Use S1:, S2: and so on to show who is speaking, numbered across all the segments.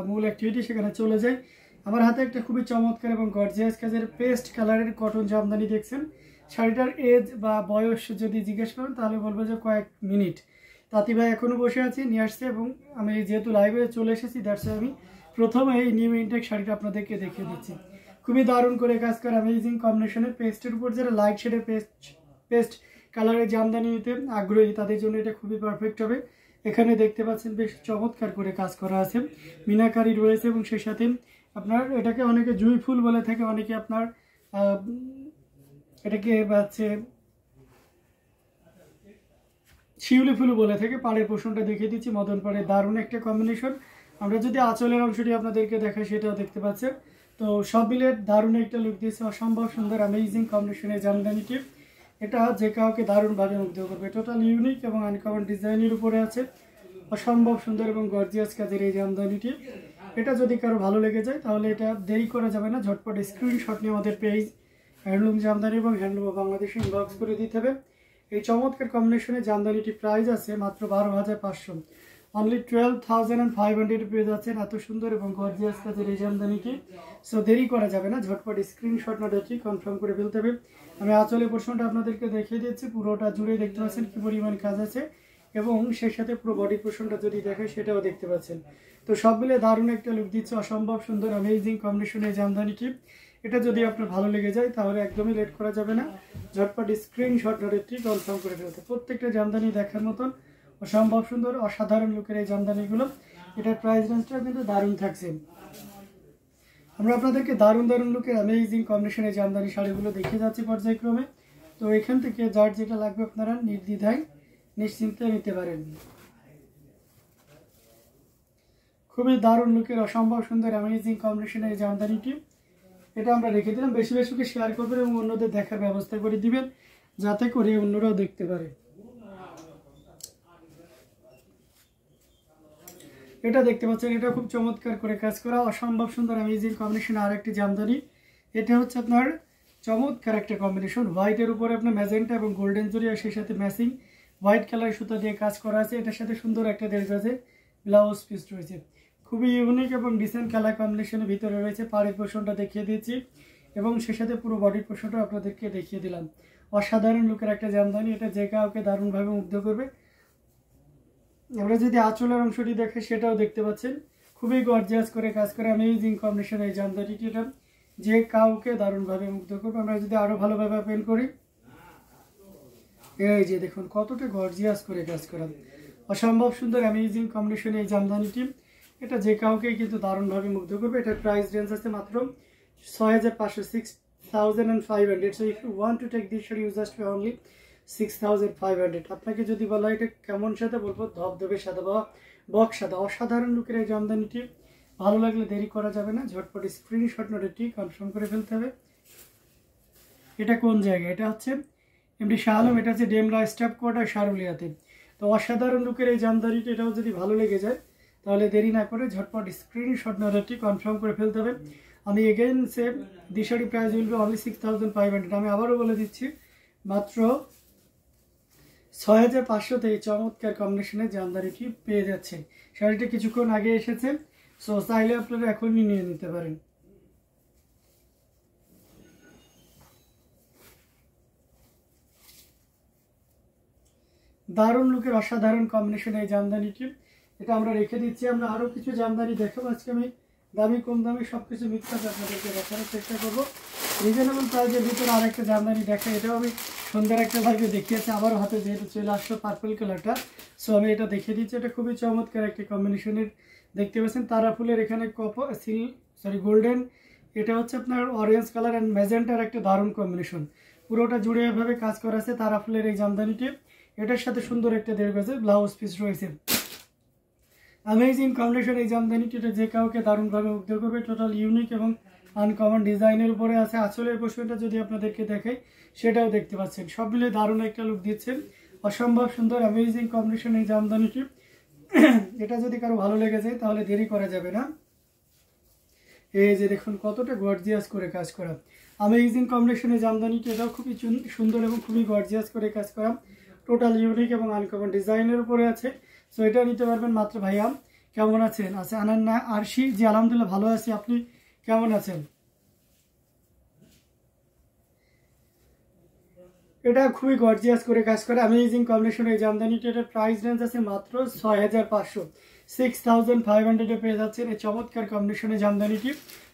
S1: মূল অ্যাক্টিভিটি সেখানে চলে যাই। আমার হাতে একটা খুবই চমৎকার এবং গর্জিয়াস কাজের পেস্ট কালারের কটন জামদানি দেখছেন। শাড়িটার এজ বা বয়স যদি জিজ্ঞেস করেন তাহলে বলবো যে কয়েক মিনিট। তাঁতি ভাই এখনও বসে আছি, নিয়ে আসছে, এবং আমি যেহেতু লাইভে চলে এসেছি দ্যাটস আমি প্রথমে এই নিউ ইনটেক শাড়িটা আপনাদেরকে দেখিয়ে দিচ্ছি। খুবই দারুণ করে কাজ করে অ্যামেজিং কম্বিনেশনের পেস্টের উপর যারা লাইট শেডের পেস্ট কালারের জামদানি নিতে আগ্রহী তাদের জন্য এটা খুবই পারফেক্ট হবে। এখানে দেখতে পাচ্ছেন বেশ চমৎকার করে কাজ করা আছে, মিনাকারি রয়েছে, এবং সেই সাথে আপনার এটাকে অনেকে জুই ফুল বলে থাকে, অনেকে আপনার এটাকে হচ্ছে শিউলি ফুল বলে থাকে। পাড়ের পোষণটা দেখিয়ে দিচ্ছি, মদন পাড়ের দারুণ একটা কম্বিনেশন। আমরা যদি আঁচলের অংশটি আপনাদেরকে দেখাই সেটাও দেখতে পাচ্ছেন। তো সব মিলে দারুণ একটা লুক দিয়েছে, অসম্ভব সুন্দর অ্যামেজিং কম্বিনেশনের জামদানিটি। এটা যে কাউকে দারুণভাবে মুগ্ধ করবে। টোটাল ইউনিক এবং আনকমন ডিজাইনের উপরে আছে, অসম্ভব সুন্দর এবং গর্জিয়াস কাজের এই জামদানিটি। এটা যদি কারো ভালো লেগে যায় তাহলে এটা দেরি করা যাবে না, ঝটপট স্ক্রিনশট নিয়ে আমাদের পেজ হ্যান্ডলুম জামদানি এবং হ্যান্ডলুম বাংলাদেশে ইনবক্স করে দিতে হবে। এই চমৎকার কম্বিনেশনে জামদানিটি প্রাইস আছে মাত্র 12,500, অনলি 12,500 পেয়ে যাচ্ছেন এত সুন্দর এবং গর্জিয়াস কাজের এই জামদানিটি। সো দেরি করা যাবে না, ঝটপট স্ক্রিনশট না দেখি কনফার্ম করে ফেলতে হবে। আমি আঁচলের পোর্শনটা আপনাদেরকে দেখিয়ে দিচ্ছি, পুরোটা জুড়ে দেখতে পাচ্ছেন কি পরিমাণ কাজ আছে, এবং সেই সাথে পুরো বডি পোর্শনটা যদি দেখেন সেটাও দেখতে পাচ্ছেন। তো সব মিলে দারুণ একটা লুক দিচ্ছে, অসম্ভব সুন্দর অ্যামেজিং কম্বিনেশনের জামদানিটি। এটা যদি আপনার ভালো লেগে যায় তাহলে একদমই লেট করা যাবে না, ঝটপট স্ক্রিনশট ধরেটি কনফার্ম করে ফেলতে। প্রত্যেকটা জামদানি দেখার মতন অসম্ভব সুন্দর অসাধারণ লুকের এই জামদানিগুলো। এটার প্রাইস রেঞ্জটাও কিন্তু দারুণ থাকছে। আমরা আপনাদেরকে দারুণ দারুণ লুকের অ্যামেজিং কম্বিনেশনের জামদানি শাড়িগুলো দেখে যাচ্ছি পর্যায়ক্রমে। তো এখান থেকে যার যেটা লাগবে আপনারা নির্দ্বিধায় নিশ্চিন্তে নিতে পারেন। খুবই দারুণ লুকের অসম্ভব সুন্দর অ্যামেজিং কম্বিনেশনের এই জামদানিটি। এটা আমরা রেখে দিলাম, বেশি বেশি করে শেয়ার করবেন এবং অন্যদের দেখার ব্যবস্থা করে দিবেন যাতে করে অন্যরাও দেখতে পারে। এটা দেখতে পাচ্ছেন, এটা খুব চমৎকার করে কাজ করা অসম্ভব সুন্দর অ্যামেজিং কম্বিনেশন। আর একটি জামদানি, এটা হচ্ছে আপনার চমৎকার একটা কম্বিনেশন, হোয়াইটের উপরে আপনার ম্যাজেন্টা এবং গোল্ডেন জরি, আর সেই সাথে ম্যাচিং হোয়াইট কালার সুতা দিয়ে কাজ করা আছে। এটার সাথে সুন্দর একটা 1.5 গজে ব্লাউজ পিস রয়েছে, খুবই ইউনিক এবং ডিসেন্ট কালার কম্বিনেশনের ভিতরে রয়েছে। পাড়ের পোর্শনটা দেখিয়ে দিয়েছি এবং সেই সাথে পুরো বডির পোর্শনটা আপনাদেরকে দেখিয়ে দিলাম। অসাধারণ লুকের একটা জামদানি, এটা যে কাউকে দারুণভাবে মুগ্ধ করবে। আমরা যদি আঁচলের অংশটি দেখে সেটাও দেখতে পাচ্ছেন, খুবই গর্জিয়াস করে কাজ করে অ্যামেজিং কম্বিনেশন এই জামদানিটি, এটা যে কাউকে দারুণভাবে মুগ্ধ করবে। আমরা যদি আরো ভালোভাবে ওপেন করি, এই যে দেখুন কতটা গর্জিয়াস করে কাজ করা, অসম্ভব সুন্দর অ্যামেজিং কম্বিনেশন এই জামদানিটি। এটা যে কাউকে কিন্তু দারুণভাবে মুগ্ধ করবে। এটার প্রাইস রেঞ্জ আছে মাত্র 6,500, 6,500। So if you want to take this sari you just pay only 6,500। আপনাকে যদি বলা এটা কেমন সাদা, বলবো ধবধবে সাদা বা বক সাদা। অসাধারণ লুকের এই জামদানিটি, ভালো লাগলে দেরি করা যাবে না, ঝটপট স্ক্রিনশট নোটটি কনফার্ম করে ফেলতে হবে। এটা কোন জায়গায়, এটা হচ্ছে এমডি শাহ আলম, এটা হচ্ছে ডেমরা স্টাফ কোয়ার্টার সারুলিয়াতে। তো অসাধারণ লুকের এই জামদানিটি, এটাও যদি ভালো লেগে যায় তাহলে দেরি না করে ঝটপট স্ক্রিনশট নোটটি কনফার্ম করে ফেলতে হবে। আমি again same the sari price will be only 6,500। আমি আবারও বলে দিচ্ছি মাত্র 6,500তে এই চমৎকার কম্বিনেশনের জামদানিটি পেয়ে যাচ্ছে। শাড়িটা কিছুক্ষণ আগে এসেছে, সো চাইলে আপনারা এখনই নিয়ে নিতে পারেন। দারুণ লুকের অসাধারণ কম্বিনেশন এই জামদানিটি, এটা আমরা রেখে দিচ্ছি। আমরা আরো কিছু জামদানি দেখাবো আজকে। আমি দামি কম দামি সবকিছু মিক্স করে আপনাদেরকে দেখানোর চেষ্টা করবো। রিজনেবল প্রাইসের ভিতরে আরেকটা জামদানি দেখা, এটাও আমি সুন্দর একটা ভাবে দেখিয়েছি, আবারও হাতে যেহেতু চলে আসলো পার্পল কালারটা, সো আমি এটা দেখিয়ে দিচ্ছি। এটা খুবই চমৎকার একটা কম্বিনেশনের, দেখতে পাচ্ছেন তারা ফুলের এখানে গোল্ডেন, এটা হচ্ছে আপনার অরেঞ্জ কালার অ্যান্ড ম্যাজেন্টার একটা দারুণ কম্বিনেশন। পুরোটা জুড়ে এভাবে কাজ করা আছে তারা ফুলের এই জামদানিটি। এটার সাথে সুন্দর একটা 1.5 গজের ব্লাউজ পিস রয়েছে। অ্যামেজিং কম্বিনেশন এই জামদানিটি, এটা যে কাউকে দারুণভাবে মুগ্ধ করবে। টোটাল ইউনিক এবং আনকমন ডিজাইনের উপরে আছে। আঁচলের পোর্শনটা যদি আপনাদেরকে দেখাই সেটাও দেখতে পাচ্ছেন, সব মিলে দারুণ একটা লুক দিচ্ছেন। অসম্ভব সুন্দর অ্যামেজিং কম্বিনেশন এই জামদানিটি। এটা যদি কারো ভালো লেগে যায় তাহলে দেরি করা যাবে না। এই যে দেখুন কতটা গর্জিয়াস করে কাজ করা, অ্যামেজিং কম্বিনেশন এই জামদানিটি, এটাও খুবই সুন্দর এবং খুবই গর্জিয়াস করে কাজ করা। টোটাল ইউনিক এবং আনকমন ডিজাইনের উপরে আছে। সো এটা নিতে পারবেন মাত্র ভাইয়া কেমন আছেন? আচ্ছা আনান্না আরশি, জি আলহামদুলিল্লাহ ভালো আছি, আপনি কেমন আছেন? এটা খুবই গর্জিয়াস করে কাজ করে, অ্যামেজিং কম্বিনেশন। এই জামদানিটা এটার প্রাইস রেঞ্জ আছে মাত্র 6500, 6500 পেয়ে যাচ্ছেন এই চমৎকার কম্বিনেশনের জামদানিটি।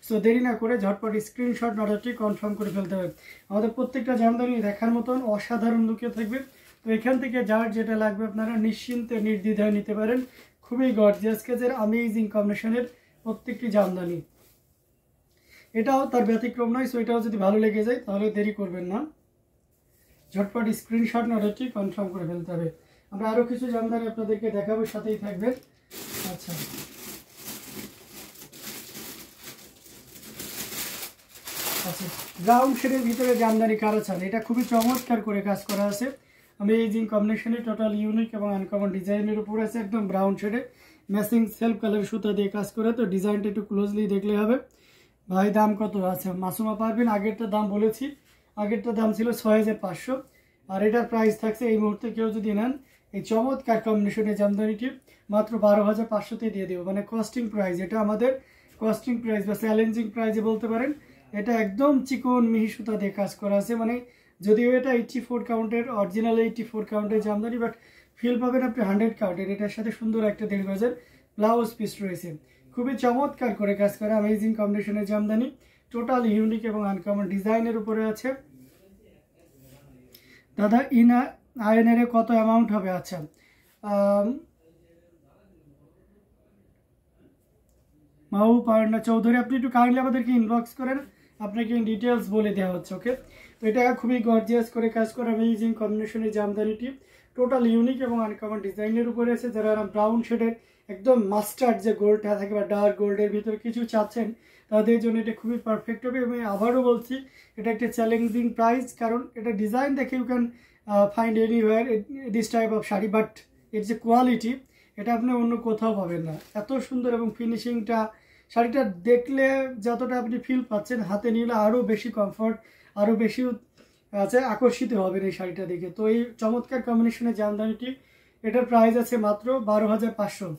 S1: সো দেরি না করে ঝটপট স্ক্রিনশট অর্ডারটি কনফার্ম করে ফেলতে হবে। আমাদের প্রত্যেকটা জামদানি দেখার মতন অসাধারণ লুকে থাকবে। তো এখান থেকে যার যেটা লাগবে আপনারা নিশ্চিন্তে নির্দ্বিধায় নিতে পারেন। খুবই গর্জিয়াস কাজের অ্যামেজিং কম্বিনেশনের প্রত্যেকটি জামদানি, এটাও তার ব্যতিক্রম নয়। সো এটাও যদি ভালো লেগে যায় তাহলে দেরি করবেন না, ঝটপট স্ক্রিনশট অর্ডারটি কনফার্ম করে ফেলতে হবে। আমরা আরও কিছু জামদানি আপনাদেরকে দেখাবো, সাথেই থাকবেন। আচ্ছা আচ্ছা, ব্রাউন শেডের ভিতরে জামদানি কারা চান, এটা খুবই চমৎকার করে কাজ করা আছে। অ্যামেজিং কম্বিনেশনে টোটাল ইউনিক এবং আনকমন ডিজাইনের উপর আছে, একদম ব্রাউন শেডে ম্যাচিং সেলফ কালার সুতা দিয়ে কাজ করে। তো ডিজাইনটা একটু ক্লোজলি দেখলে হবে। ভাই দাম কত আছে? মাসুমা পারবেন, আগেরটা দাম বলেছি, আগেরটা দাম ছিল 6500, আর এটার প্রাইস থাকছে এই মুহূর্তে কেউ যদি নেন এই চমৎকার কম্বিনেশনের জামদানিটি মাত্র 12500তে দিয়ে দেবো। মানে কস্টিং প্রাইস, এটা আমাদের কস্টিং প্রাইস বা চ্যালেঞ্জিং প্রাইসে বলতে পারেন। এটা একদম চিকন মিহি সুতা দিয়ে কাজ করা আছে, মানে যদিও এটা 84 কাউন্টের, অরিজিনাল 84 কাউন্টের জামদানি, বাট ফিল পাবেন আপনি 100 কাউন্টের। এটার সাথে সুন্দর একটা 1.5 গজের ব্লাউজ পিস রয়েছে, খুবই চমৎকার করে কাজ করা অ্যামেজিং কম্বিনেশনের জামদানি, টোটাল ইউনিক এবং আনকমন ডিজাইনের উপরে আছে। দাদা আয়নের কত অ্যামাউন্ট হবে? আচ্ছা মাহু পার্না চৌধুরী, আপনি একটু কাইন্ডলি আমাদেরকে ইনবক্স করেন, আপনাকে ডিটেলস বলে দেওয়া হচ্ছে। ওকে, তো এটা খুবই গর্জিয়াস করে কাজ করা অ্যামেজিং কম্বিনেশনের জামদানিটি, টোটাল ইউনিক এবং আনকমন ডিজাইনের উপরে আছে। যারা ব্রাউন শেডের একদম মাস্টার্ড যে গোল্ডটা থাকে বা ডার্ক গোল্ডের ভিতরে কিছু চাচ্ছেন, তাদের জন্য এটা খুবই পারফেক্ট হবে। এবং আবারও বলছি, এটা একটা চ্যালেঞ্জিং প্রাইস, কারণ এটা ডিজাইন দেখে you can find anywhere this type of sari, but এর যে কোয়ালিটি এটা আপনি অন্য কোথাও পাবেন না। এত সুন্দর এবং ফিনিশিংটা, শাড়িটা দেখলে যতটা আপনি ফিল পাচ্ছেন, হাতে নিলে আরও বেশি কমফর্ট, আরও বেশি আছে আকর্ষিত হবেন এই শাড়িটা দেখে। তো এই চমৎকার কম্বিনেশনের জামদানিটি, এটার প্রাইস আছে মাত্র 12500।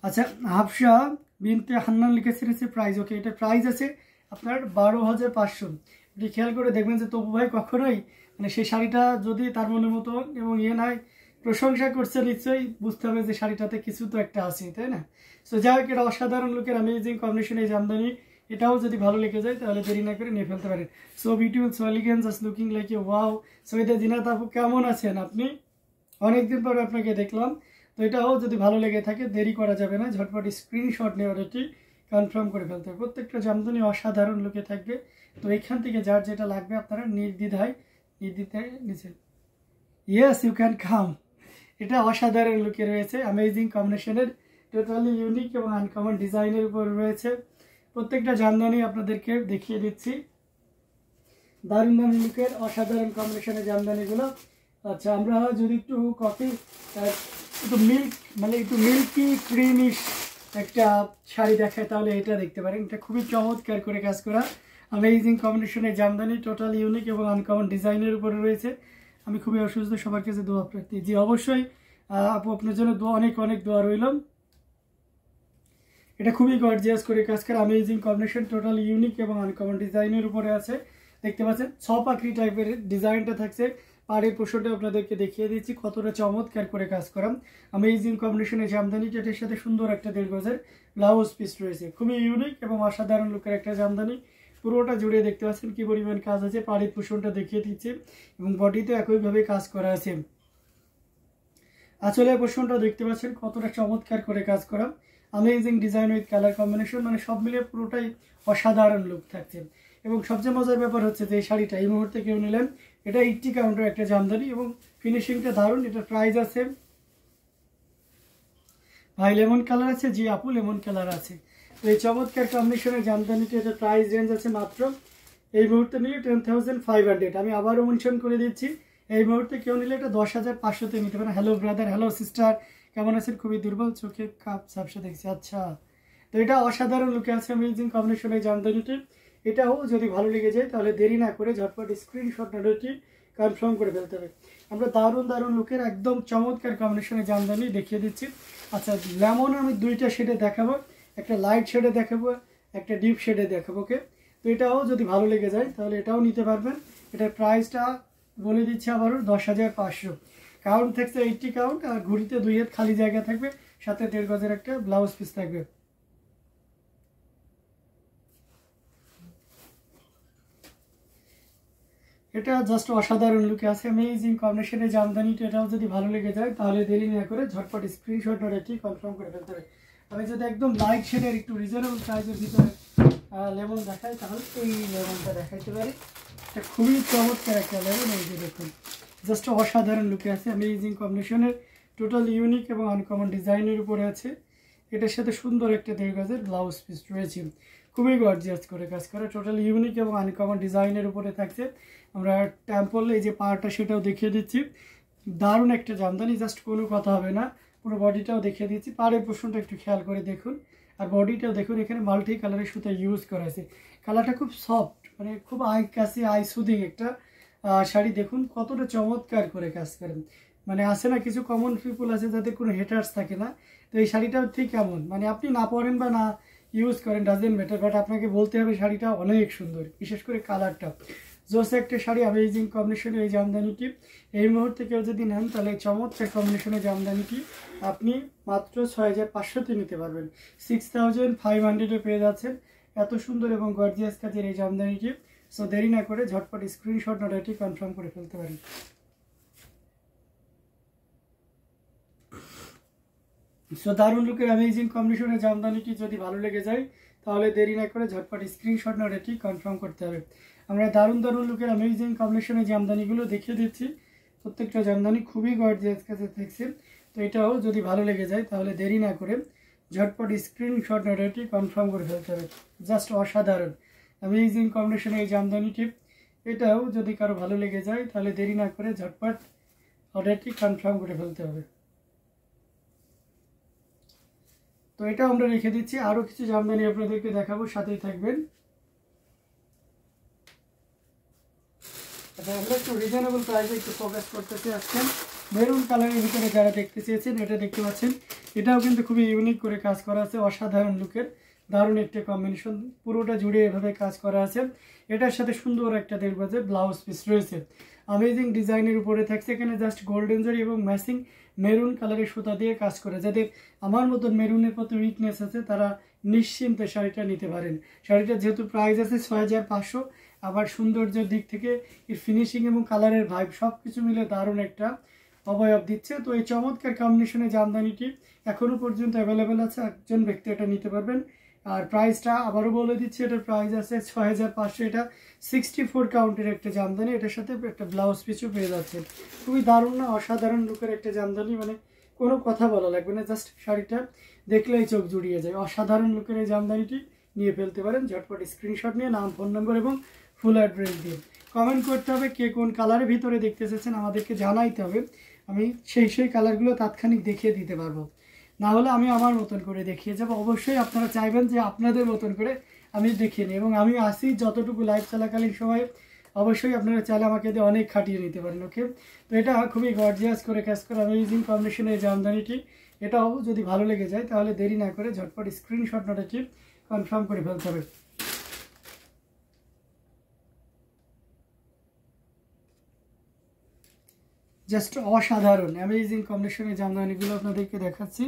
S1: আচ্ছা হাফসা বিনতে হান্নান লিখেছেন প্রাইস, ওকে, এটার প্রাইস আছে আপনার 12500। আপনি খেয়াল করে দেখবেন যে তপু ভাই কখনোই মানে সেই শাড়িটা যদি তার মনের মতো এবং নয়, প্রশংসা করছে, নিশ্চয়ই বুঝতে হবে যে শাড়িটাতে কিছু তো একটা আছে, তাই না? সো যাই হোক, এটা অসাধারণ লুকের অ্যামেজিং কম্বিনেশন এই জামদানি, এটাও যদি ভালো লেগে যায় তাহলে দেরি না করে নিয়ে ফেলতে পারেন। So beautiful, so elegant, just looking like a wow. So এটা জিনাত আপু কেমন আছেন আপনি? অনেকদিন পরে আপনাকে দেখলাম। তো এটাও যদি ভালো লেগে থাকে দেরি করা যাবে না, ঝটপট স্ক্রিনশট নিয়ে অর্ডারটি কনফার্ম করে ফেলতে হবে। প্রত্যেকটা জামদানি অসাধারণ লুকে থাকবে। তো এখান থেকে যার যেটা লাগবে আপনারা নির্দ্বিধায় নিচে ইয়েস ইউ ক্যান কাম। এটা অসাধারণ লুকে রয়েছে, অ্যামেজিং কম্বিনেশনের, টোটালি ইউনিক এবং আনকমন ডিজাইনের উপর রয়েছে। প্রত্যেকটা জামদানি আপনাদেরকে দেখিয়ে দিচ্ছি, দারুণ দারুণ লুকের অসাধারণ কম্বিনেশনের জামদানিগুলো। আচ্ছা আমরা যদি একটু কফি একটু মিল্ক মানে একটু মিল্কি ক্রিমিশ একটা শাড়ি দেখায় তাহলে এটা দেখতে পারেন। এটা খুবই চমৎকার করে কাজ করা অ্যামেজিং কম্বিনেশনের জামদানি, টোটাল ইউনিক এবং আনকমন ডিজাইনের উপরে রয়েছে। আমি খুবই অসুস্থ, সবার কাছে দোয়া প্রার্থী। জি অবশ্যই আপু, আপনার জন্য দোয়া, অনেক অনেক দোয়া রইল। এটা খুবই গর্জিয়াস করে কাজ করে অ্যামেজিং কম্বিনেশন, টোটাল ইউনিক এবং আনকমন ডিজাইনের উপরে আছে। দেখতে পাচ্ছেন ছপাকড়ি টাইপের ডিজাইনটা থাকছে। পাড়ের পোশাকটা আপনাদেরকে দেখিয়ে দিচ্ছি কতটা চমৎকার করে কাজ করা অ্যামেজিং কম্বিনেশনের জামদানিটা, এটার সাথে সুন্দর একটা 1.5 গজের ব্লাউজ পিস রয়েছে। খুবই ইউনিক এবং অসাধারণ লুকের একটা জামদানি, পুরোটা জুড়ে দেখতে পাচ্ছেন কি পরিমাণ কাজ আছে। পাড়ের পোশাকটা দেখিয়ে দিচ্ছে এবং বডিতে একইভাবে কাজ করা আছে। আঁচলের পোশাকটা দেখতে পাচ্ছেন কতটা চমৎকার করে কাজ করা amazing design with colour combination, মানে সব মিলিয়ে পুরোটাই অসাধারণ লুক থাকছে। এবং সবচেয়ে মজার ব্যাপার হচ্ছে যে এই শাড়িটা এই মুহূর্তে কেউ নিলেন, এটা 80 কাউন্টার একটা জামদানি এবং ফিনিশিংটা দারুণ। এটার প্রাইস আছে ভাই লেমন কালার আছে, জি আপু লেমন কালার আছে। তো এই চমৎকার কম্বিনেশনের জামদানিটা, এটার প্রাইস রেঞ্জ আছে মাত্র এই মুহূর্তে নিলে 10,500। আমি আবারও মেনশন করে দিচ্ছি, এই মুহূর্তে কেউ নিলে এটা 10,500তে নিতে পারেন। হ্যালো ব্রাদার, হ্যালো সিস্টার, কেমন আছেন? খুবই দুর্বল, চোখে কাপ ঝাপসা দেখছি। আচ্ছা, তো এটা অসাধারণ লুকে আছে অ্যামেজিং কম্বিনেশনের জামদানিটি। এটাও যদি ভালো লেগে যায় তাহলে দেরি না করে ঝটপট স্ক্রিনশট অর্ডারটি কনফার্ম করে ফেলতে হবে। আমরা দারুণ দারুণ লুকের একদম চমৎকার কম্বিনেশনে জামদানি দেখিয়ে দিচ্ছি। আচ্ছা, লেমন আমি দুইটা শেডে দেখাবো, একটা লাইট শেডে দেখাবো, একটা ডিপ শেডে দেখাবো। ওকে, তো এটাও যদি ভালো লেগে যায় তাহলে এটাও নিতে পারবেন। এটার প্রাইসটা বলে দিচ্ছি আবারও 10,500। কাউন্ট থাকছে 80 কাউন্ট, আর ঘুড়িতে 2 হাত খালি জায়গা থাকবে, সাথে 1.5 গজের একটা ব্লাউজ পিস থাকবে। এটা জাস্ট অসাধারণ লুকে আছে, অ্যামেজিং কম্বিনেশনের জামদানিটা। এটাও যদি ভালো লেগে যায় তাহলে দেরি না করে ঝটপট স্ক্রিনশট নোট এটি কনফার্ম করে ফেলতে হবে। আমি যদি একদম লাইট শেডের একটু রিজনেবল প্রাইসের ভিতরে লেমন দেখাই, তাহলে এই লেমনটা দেখাইতে পারি। এটা খুবই চমৎকার একটা লেমন, এই যে দেখুন, জাস্ট অসাধারণ লুকে আছে, অ্যামেজিং কম্বিনেশনের, টোটাল ইউনিক এবং আনকমন ডিজাইনের উপরে আছে। এটার সাথে সুন্দর একটা 1.5 গজের ব্লাউজ পিস রয়েছে, খুবই গর্জিয়াস করে কাজ করা, টোটাল ইউনিক এবং আনকমন ডিজাইনের উপরে থাকছে। আমরা টেম্পল এই যে পার্টটা সেটাও দেখিয়ে দিচ্ছি, দারুণ একটা জামদানি, জাস্ট কোনো কথা হবে না। পুরো বডিটাও দেখিয়ে দিচ্ছি, পাড়ের পোর্শনটা একটু খেয়াল করে দেখুন, আর বডিটাও দেখুন, এখানে মাল্টি কালারের সুতা ইউজ করা আছে। কালারটা খুব সফট, মানে খুব আই কাছে আই সুদিং একটা শাড়ি। দেখুন কতটা চমৎকার করে কাজ করেন, মানে আছে না কিছু কমন পিপুল আছে যাদের কোনো হেটার্স থাকে না, তো এই শাড়িটাও ঠিক এমন, মানে আপনি না পরেন বা না ইউজ করেন ডাজেন্ট ম্যাটার, বাট আপনাকে বলতে হবে শাড়িটা অনেক সুন্দর, বিশেষ করে কালারটা জোস একটা শাড়ি, অ্যামেজিং কম্বিনেশনে এই জামদানিটি। এই মুহূর্তে কেউ যদি নেন তাহলে চমৎকার কম্বিনেশনের জামদানিটি আপনি মাত্র 6,500-তে নিতে পারবেন, 6,500-এ পেয়ে যাচ্ছেন এত সুন্দর এবং গর্জিয়াস কাজের এই জামদানিটি। সো দেরি না করে ঝটপট স্ক্রিনশট নোট এটি কনফার্ম করে ফেলতে পারেন। সো দারুণ লুকের অ্যামেজিং কম্বিনেশনের জামদানিটি যদি ভালো লেগে যায় তাহলে দেরি না করে ঝটপট স্ক্রিনশট নোট এটি কনফার্ম করতে হবে। আমরা দারুণ দারুণ লুকের অ্যামেজিং কম্বিনেশনের জামদানিগুলো দেখিয়ে দিচ্ছি, প্রত্যেকটা জামদানি খুবই গর্জিয়াস কাছে থাকছে। তো এটাও যদি ভালো লেগে যায় তাহলে দেরি না করে ঝটপট স্ক্রিনশট নোট এটি কনফার্ম করে ফেলতে হবে। জাস্ট অসাধারণ অ্যামেজিং কম্বিনেশনের এই জামদানিটি, এটাও যদি কারো ভালো লেগে যায় তাহলে দেরি না করে ঝটপট অর্ডারটি কনফার্ম করে ফেলতে হবে। তো এটা আমরা রেখে দিচ্ছি, আরও কিছু জামদানি আপনাদেরকে দেখাবো, সাথেই থাকবেন। আচ্ছা, আমরা একটু রিজনেবল প্রাইসে একটু ফোকাস করতেছি আজকে। মেরুন কালারের ভিতরে যারা দেখতে চেয়েছেন এটা দেখতে পাচ্ছেন, এটাও কিন্তু খুবই ইউনিক করে কাজ করা আছে, অসাধারণ লুকের দারুণ একটা কম্বিনেশন, পুরোটা জুড়ে এভাবে কাজ করা আছে। এটার সাথে সুন্দর একটা 1.5 গজের ব্লাউজ পিস রয়েছে, অ্যামেজিং ডিজাইনের উপরে থাকছে। এখানে জাস্ট গোল্ডেন জরি এবং ম্যাচিং মেরুন কালারের সুতা দিয়ে কাজ করে, যাদের আমার মতন মেরুনের প্রতি উইকনেস আছে তারা নিশ্চিন্তে শাড়িটা নিতে পারেন। শাড়িটা যেহেতু প্রাইস আছে 6,500, আবার সৌন্দর্যের দিক থেকে এর ফিনিশিং এবং কালারের ভাইব সব কিছু মিলে দারুণ একটা অবয়ব দিচ্ছে। তো এই চমৎকার কম্বিনেশনে জামদানিটি এখনও পর্যন্ত অ্যাভেলেবেল আছে, একজন ব্যক্তি এটা নিতে পারবেন। আর প্রাইসটা আবারও বলে দিচ্ছি, এটার প্রাইস আছে 6,500। এটা 64 কাউন্টের একটা জামদানি, এটার সাথে একটা ব্লাউজ পিসও পেয়ে যাচ্ছে। খুবই দারুণ না, অসাধারণ লুকের একটা জামদানি, মানে কোনো কথা বলা লাগবে না, জাস্ট শাড়িটা দেখলেই চোখ জুড়িয়ে যায়। অসাধারণ লুকের এই জামদানিটি নিয়ে ফেলতে পারেন, ঝটপট স্ক্রিনশট নিয়ে নাম, ফোন নম্বর এবং ফুল অ্যাড্রেস দিয়ে কমেন্ট করতে হবে কে কোন কালারের ভিতরে দেখতে চাচ্ছেন, আমাদেরকে জানাইতে হবে। আমি সেই কালারগুলো তাৎক্ষণিক দেখিয়ে দিতে পারবো, না হলে আমি আমার মতন করে দেখিয়ে যাবো। অবশ্যই আপনারা চাইবেন যে আপনাদের মতন করে আমি দেখিয়ে নিই, এবং আমি আসি যতটুকু লাইভ চলাকালীন সময়ে অবশ্যই আপনারা চাইলে আমাকে দিয়ে অনেক খাটিয়ে নিতে পারেন। ওকে, তো এটা খুবই গর্জিয়াস করে কাজ করে অ্যামেজিং কম্বিনেশনের জামদানিটি, এটাও যদি ভালো লেগে যায় তাহলে দেরি না করে ঝটপট স্ক্রিনশট নোটটি কনফার্ম করে ফেলতে হবে। জাস্ট অসাধারণ অ্যামেজিং কম্বিনেশনের জামদানিগুলো আপনাদেরকে দেখাচ্ছি।